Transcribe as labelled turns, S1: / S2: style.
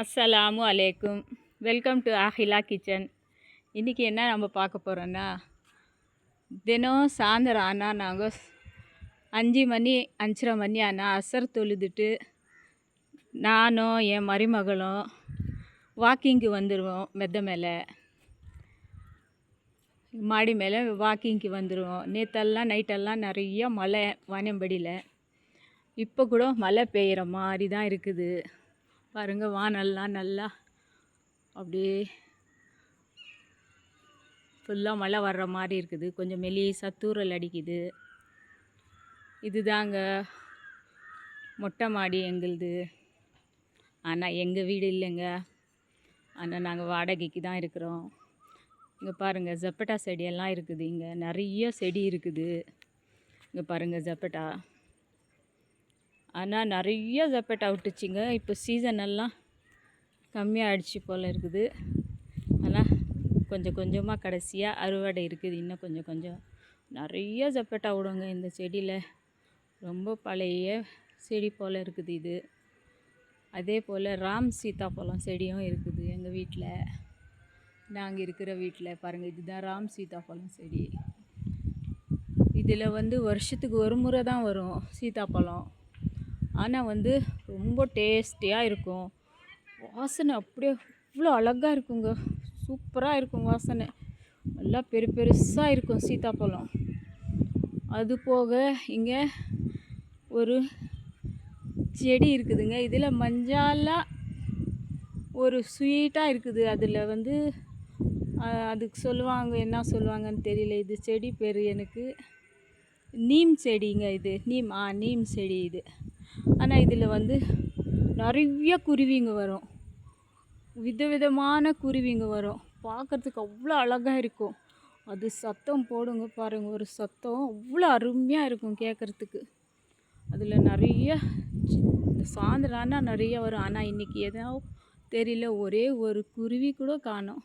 S1: அஸ்ஸலாமு அலைக்கும். Welcome to Aahila kitchen. இன்றைக்கி என்ன நம்ம பார்க்க போகிறோன்னா, தினம் சாயந்தரம் ஆனால் நாங்கள் 5 மணி 5:30 மணி ஆனால் அசர் தொழுதுட்டு நானும் என் மருமகளும் வாக்கிங்க்கு வந்துடுவோம். மெத்த மேலே மாடி மேலே வாக்கிங்க்கு வந்துடுவோம். நேற்றெல்லாம் நைட்டெல்லாம் நிறைய மழை வாணியம்படியில். இப்போ கூட மழை பெய்கிற மாதிரி தான் இருக்குது. பாருங்கள், வானெல்லாம் நல்லா அப்படியே ஃபுல்லாக மழை வர்ற மாதிரி இருக்குது. கொஞ்சம் மெலிசாக தூறல் அடிக்குது. இதுதாங்க மொட்டை மாடி எங்களுது. ஆனால் எங்கள் வீடு இல்லைங்க. ஆனால் நாங்கள் வாடகைக்கு தான் இருக்கிறோம். இங்கே பாருங்கள், ஜப்பட்டா செடியெல்லாம் இருக்குது. இங்கே நிறைய செடி இருக்குது. இங்கே பாருங்கள் ஜப்பட்டா. ஆனால் நிறைய ஜப்பட்டா விட்டுச்சிங்க. இப்போ சீசனெல்லாம் கம்மியாகிடுச்சு போல் இருக்குது. ஆனால் கொஞ்சம் கொஞ்சமாக கடைசியாக அறுவடை இருக்குது. இன்னும் கொஞ்சம் கொஞ்சம் நிறைய ஜப்பட்டா விடுங்க இந்த செடியில். ரொம்ப பழைய செடி போல் இருக்குது இது. அதே போல் ராம் சீத்தாப்பழம் செடியும் இருக்குது எங்கள் வீட்டில். நாங்கள் இருக்கிற வீட்டில் பாருங்கள், இதுதான் ராம் சீத்தாப்பழம் செடி. இதில் வருஷத்துக்கு ஒரு முறை தான் வரும் சீத்தாப்பழம். ஆனால் ரொம்ப டேஸ்டியாக இருக்கும். வாசனை அப்படியே இவ்வளோ அழகாக இருக்குங்க. சூப்பராக இருக்கும் வாசனை. நல்லா பெருசாக இருக்கும் சீத்தாப்பழம். அது போக இங்கே ஒரு செடி இருக்குதுங்க. இதில் மஞ்சாலாக ஒரு ஸ்வீட்டாக இருக்குது. அதில் அதுக்கு சொல்லுவாங்க, என்ன சொல்லுவாங்கன்னு தெரியல. இது செடி பேர் எனக்கு நீம் செடிங்க. இது நீம் செடி இது. ஆனால் இதில் நிறைய குருவிங்க வரும். விதவிதமான குருவிங்க வரும். பார்க்குறதுக்கு அவ்வளோ அழகாக இருக்கும். அது சத்தம் போடுங்க பாருங்கள், ஒரு சத்தம் அவ்வளோ அருமையாக இருக்கும் கேட்குறதுக்கு. அதில் நிறைய சாயந்தரம் ஆனால் நிறைய வரும். ஆனால் இன்றைக்கி எதோ தெரியல, ஒரே ஒரு குருவி கூட காணோம்.